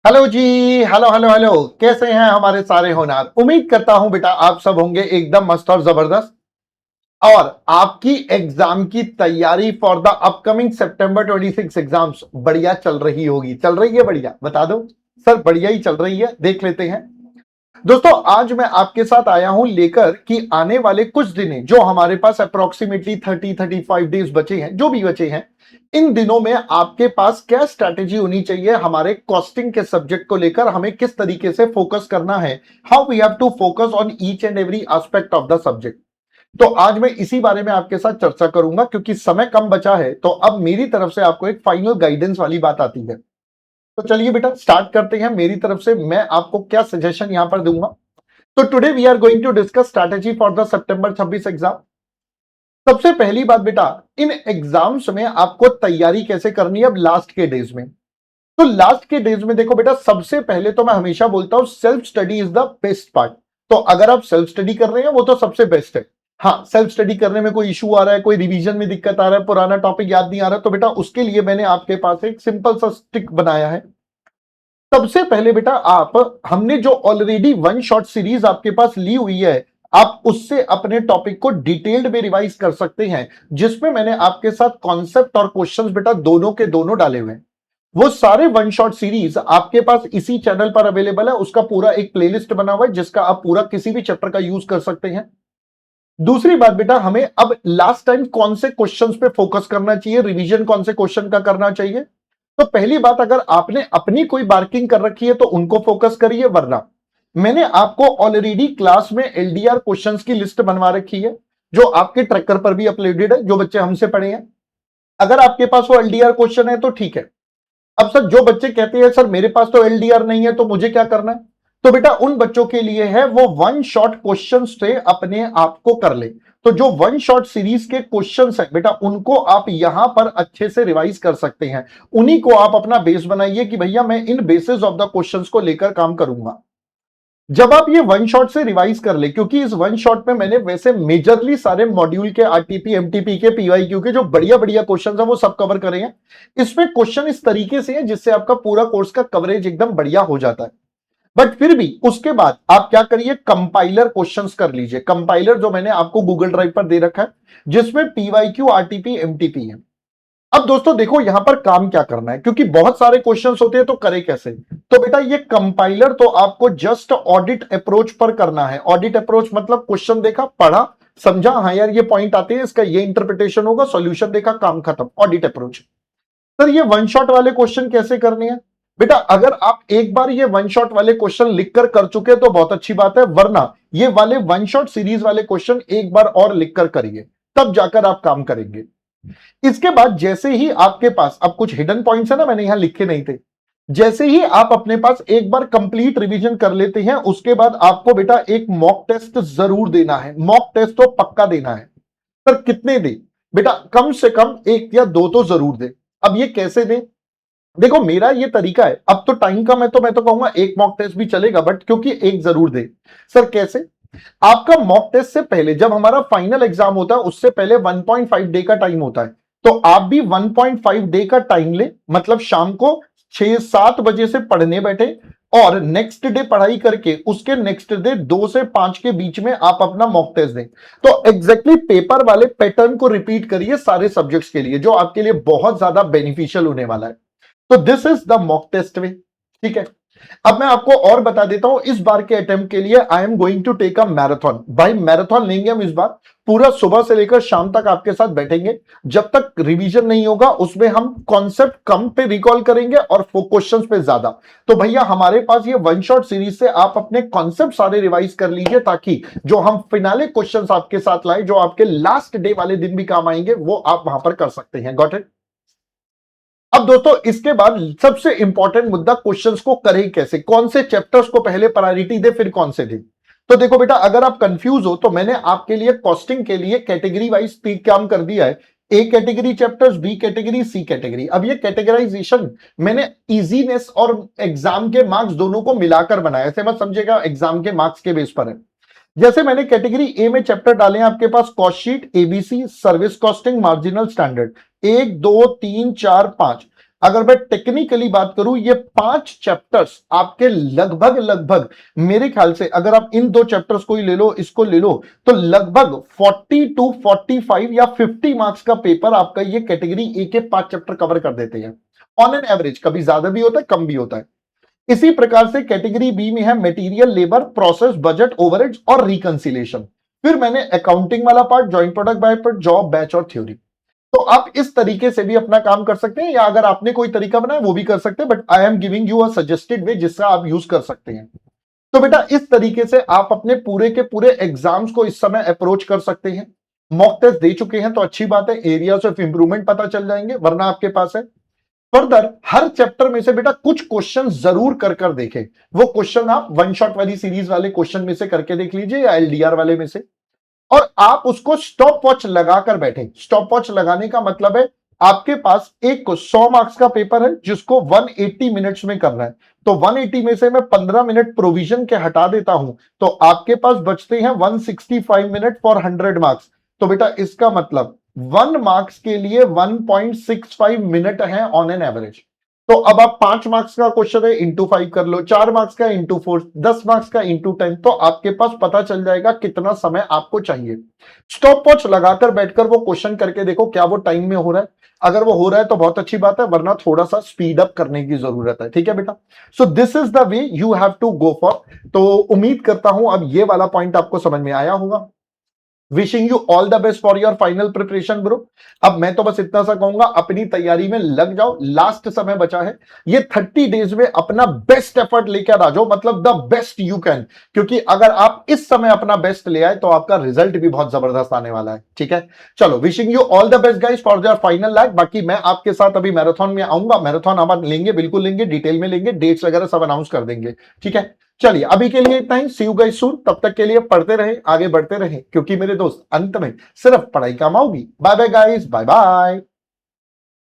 Hello जी। Hello hello hello, कैसे हैं हमारे सारे होनार। उम्मीद करता हूं बेटा आप सब होंगे एकदम मस्त और जबरदस्त। और आपकी एग्जाम की तैयारी for the upcoming September 26 exams बढ़िया चल रही होगी। चल रही है बढ़िया, बता दो सर। बढ़िया ही चल रही है, देख लेते हैं। दोस्तों आज मैं आपके साथ आया हूं लेकर कि आने वाले कुछ दिन जो हमारे पास अप्रोक्सीमेटली 30-35 डेज बचे हैं, जो भी बचे हैं, इन दिनों में आपके पास क्या स्ट्रैटेजी होनी चाहिए हमारे कॉस्टिंग के सब्जेक्ट को लेकर, हमें किस तरीके से फोकस करना है, how we have to focus on each and every aspect of the subject. तो आज मैं इसी बारे में आपके साथ चर्चा करूंगा क्योंकि समय कम बचा है। तो अब मेरी तरफ से आपको एक फाइनल गाइडेंस वाली बात आती है। तो चलिए बेटा स्टार्ट करते हैं। मेरी तरफ से मैं आपको क्या सजेशन यहां पर दूंगा। तो today we are going to discuss strategy for the September 26 exam. सबसे पहली बात बेटा, इन एग्जाम्स में आपको तैयारी कैसे करनी है अब लास्ट के डेज में। तो लास्ट के डेज में देखो बेटा, सबसे पहले तो मैं हमेशा बोलता हूं self study is the best part. तो अगर आप सेल्फ स्टडी कर रहे हैं वो तो सबसे बेस्ट है। हाँ, सेल्फ स्टडी करने में कोई इशू आ रहा है, कोई रिवीजन में दिक्कत आ रहा है, पुराना टॉपिक याद नहीं आ रहा, तो बेटा उसके लिए मैंने आपके पास एक सिंपल सा स्टिक बनाया है। सबसे पहले बेटा आप, हमने जो ऑलरेडी वन शॉट सीरीज आपके पास ली हुई है, आप उससे अपने टॉपिक को डिटेल्ड में रिवाइज कर सकते हैं, जिसमें मैंने आपके साथ कॉन्सेप्ट और क्वेश्चंस बेटा दोनों के दोनों डाले हुए हैं। वो सारे वन शॉट सीरीज आपके पास इसी चैनल पर अवेलेबल है। उसका पूरा एक प्लेलिस्ट बना हुआ है जिसका आप पूरा किसी भी चैप्टर का यूज कर सकते हैं। दूसरी बात बेटा, हमें अब लास्ट टाइम कौन से क्वेश्चंस पे फोकस करना चाहिए, रिवीजन कौन से क्वेश्चन का करना चाहिए। तो पहली बात, अगर आपने अपनी कोई मार्किंग कर रखी है तो उनको फोकस करिए, वरना मैंने आपको ऑलरेडी क्लास में एलडीआर क्वेश्चंस की लिस्ट बनवा रखी है, जो आपके ट्रैकर पर भी अपलोडेड है, जो बच्चे हमसे पढ़े हैं। अगर आपके पास वो एलडीआर क्वेश्चन है तो ठीक है। अब सर जो बच्चे कहते हैं सर मेरे पास तो एलडीआर नहीं है तो मुझे क्या करना है, तो बेटा उन बच्चों के लिए है वो वन शॉट क्वेश्चन से अपने आप को कर ले। तो जो वन शॉट सीरीज के क्वेश्चंस है बेटा, उनको आप यहां पर अच्छे से रिवाइज कर सकते हैं। उन्हीं को आप अपना बेस बनाइए कि भैया मैं इन बेसिस ऑफ द क्वेश्चंस को लेकर काम करूंगा। जब आप ये वन शॉट से रिवाइज कर ले, क्योंकि इस वन शॉट में मैंने वैसे मेजरली सारे मॉड्यूल के आरटीपी एमटीपी के पीवाईक्यू के जो बढ़िया बढ़िया क्वेश्चंस हैं वो सब कवर करे हैं। इसमें क्वेश्चन इस तरीके से है जिससे आपका पूरा कोर्स का कवरेज एकदम बढ़िया हो जाता है। बट फिर भी उसके बाद आप क्या करिए, कंपाइलर क्वेश्चंस कर लीजिए। कंपाइलर जो मैंने आपको गूगल ड्राइव पर दे रखा है, जिसमें पीवाईक्यू आरटीपी एमटीपी है। अब दोस्तों देखो यहां पर काम क्या करना है, क्योंकि बहुत सारे क्वेश्चंस होते हैं तो करे कैसे। तो बेटा ये कंपाइलर तो आपको जस्ट ऑडिट अप्रोच पर करना है। ऑडिट अप्रोच मतलब क्वेश्चन देखा, पढ़ा, समझा, हाँ यार ये पॉइंट आते हैं, इसका ये इंटरप्रिटेशन होगा, सॉल्यूशन देखा, काम खत्म, ऑडिट अप्रोच। सर ये वन शॉट वाले क्वेश्चन कैसे करने हैं, बेटा अगर आप एक बार ये वन शॉट वाले क्वेश्चन लिखकर कर चुके तो बहुत अच्छी बात है, वरना ये वाले वन शॉट सीरीज वाले क्वेश्चन एक बार और लिखकर करिए, तब जाकर आप काम करेंगे। इसके बाद जैसे ही आपके पास, अब कुछ हिडन पॉइंट्स है ना, मैंने यहां लिखे नहीं थे, जैसे ही आप अपने पास एक बार कंप्लीट रिवीजन कर लेते हैं, उसके बाद आपको बेटा एक मॉक टेस्ट जरूर देना है। मॉक टेस्ट तो पक्का देना है। सर कितने दे, बेटा कम से कम एक या दो तो जरूर दे। अब ये कैसे दे, देखो मेरा ये तरीका है, अब तो टाइम कम है तो मैं तो कहूंगा एक मॉक टेस्ट भी चलेगा, बट क्योंकि एक जरूर दे। सर कैसे, आपका मॉक टेस्ट से पहले जब हमारा फाइनल एग्जाम होता है उससे पहले 1.5 डे का टाइम होता है। तो आप भी 1.5 डे का टाइम ले, मतलब शाम को 6-7 बजे से पढ़ने बैठे, और नेक्स्ट डे पढ़ाई करके उसके नेक्स्ट डे 2 से 5 के बीच में आप अपना मॉक टेस्ट दें। तो एग्जैक्टली पेपर वाले पैटर्न को रिपीट करिए सारे सब्जेक्ट्स के लिए, जो आपके लिए बहुत ज्यादा बेनिफिशियल होने वाला है। तो this is the mock test way, ठीक है। अब मैं आपको और बता देता हूं, इस बार के अटेम्प्ट के लिए I am going to take a marathon. भाई मैराथन लेंगे हम इस बार, पूरा सुबह से लेकर शाम तक आपके साथ बैठेंगे। जब तक रिवीजन नहीं होगा उसमें हम कॉन्सेप्ट कम पे रिकॉल करेंगे और क्वेश्चंस पे ज्यादा। तो भैया हमारे पास ये वन शॉट सीरीज से आप अपने कॉन्सेप्ट सारे रिवाइज कर लीजिए, ताकि जो हम फिनाले क्वेश्चंस आपके साथ लाए, जो आपके लास्ट डे वाले दिन भी काम आएंगे, वो आप वहां पर कर सकते हैं। Got it. अब दोस्तों इसके बाद सबसे इंपॉर्टेंट मुद्दा, क्वेश्चंस को करें कैसे, कौन से चैप्टर्स को पहले प्रायोरिटी दे फिर कौन से दे। तो देखो बेटा अगर आप कंफ्यूज हो तो मैंने आपके लिए कॉस्टिंग के लिए कैटेगरी वाइज काम कर दिया है। A category chapters, B category, C category. अब ये कैटेगराइजेशन मैंने इजीनेस और एग्जाम के मार्क्स दोनों को मिलाकर बनाया, ऐसे मत समझेगा एग्जाम के मार्क्स के बेस पर है। जैसे मैंने कैटेगरी ए में चैप्टर डाले हैं आपके पास, cost sheet, ABC, service costing, marginal standard, 1 2 3 4 5। अगर मैं टेक्निकली बात करूं, ये 5 चैप्टर्स आपके लगभग लगभग मेरे ख्याल से अगर आप इन 2 चैप्टर्स को ही ले लो, इसको ले लो, तो लगभग 40 टू 45 या 50 मार्क्स का पेपर आपका ये कैटेगरी ए के 5 चैप्टर कवर कर देते हैं ऑन एन एवरेज। कभी ज्यादा भी होता है, कम भी होता है। इसी प्रकार से कैटेगरी बी में है material, labour, process, budget, overheads और रिकंसिलेशन। फिर मैंने अकाउंटिंग वाला part, joint product by part, job, batch और थ्योरी। तो आप इस तरीके से भी अपना काम कर सकते हैं, या अगर आपने कोई तरीका बनाया वो भी कर सकते हैं, but I am giving you a suggested way जिसका आप यूज कर सकते हैं। तो बेटा इस तरीके से आप अपने पूरे के पूरे एग्जाम्स को इस समय अप्रोच कर सकते हैं। मॉक टेस्ट दे चुके हैं तो अच्छी बात है, एरियाज ऑफ इंप्रूवमेंट पता चल जाएंगे, वरना आपके पास है। फर्दर हर चैप्टर में से बेटा कुछ क्वेश्चन जरूर कर कर देखें। वो क्वेश्चन आप वन शॉट वाली सीरीज वाले क्वेश्चन में से करके देख लीजिए या एलडीआर वाले में से, और आप उसको स्टॉप वॉच लगाकर बैठे। स्टॉप वॉच लगाने का मतलब है आपके पास एक 100 मार्क्स का पेपर है जिसको 180 मिनट्स में करना है, तो 180 में से मैं 15 मिनट प्रोविजन के हटा देता हूं, तो आपके पास बचते हैं 165 मिनट फॉर 100 मार्क्स। तो बेटा इसका मतलब 1 मार्क्स के लिए 1.65 मिनट है ऑन एन एवरेज। तो अब आप 5 मार्क्स का क्वेश्चन है इंटू 5 कर लो, 4 मार्क्स का इंटू 4, 10 मार्क्स का इंटू 10, तो आपके पास पता चल जाएगा कितना समय आपको चाहिए। स्टॉप वॉच लगाकर बैठकर वो क्वेश्चन करके देखो क्या वो टाइम में हो रहा है। अगर वो हो रहा है तो बहुत अच्छी बात है, वरना थोड़ा सा स्पीड अप करने की जरूरत है। ठीक है बेटा, so this is the way you have to go for. तो उम्मीद करता हूं अब ये वाला पॉइंट आपको समझ में आया होगा। Wishing you all the best for your final preparation bro. अब मैं तो बस इतना सा कहूंगा, अपनी तैयारी में लग जाओ, लास्ट समय बचा है। ये 30 डेज में अपना बेस्ट एफर्ट लेकर आ जाओ, मतलब द बेस्ट यू कैन, क्योंकि अगर आप इस समय अपना बेस्ट ले आए तो आपका रिजल्ट भी बहुत जबरदस्त आने वाला है। ठीक है, चलो wishing you all the best guys for your final lag. बाकी मैं आपके साथ अभी मैराथन में आऊंगा, मैराथन हम लेंगे, बिल्कुल लेंगे, डिटेल में लेंगे, डेट्स वगैरह सब अनाउंस कर देंगे। ठीक है, चलिए अभी के लिए इतना ही। सी यू गाइस सून। तब तक के लिए पढ़ते रहें, आगे बढ़ते रहें, क्योंकि मेरे दोस्त अंत में सिर्फ पढ़ाई काम आऊगी। Bye bye guys, bye bye.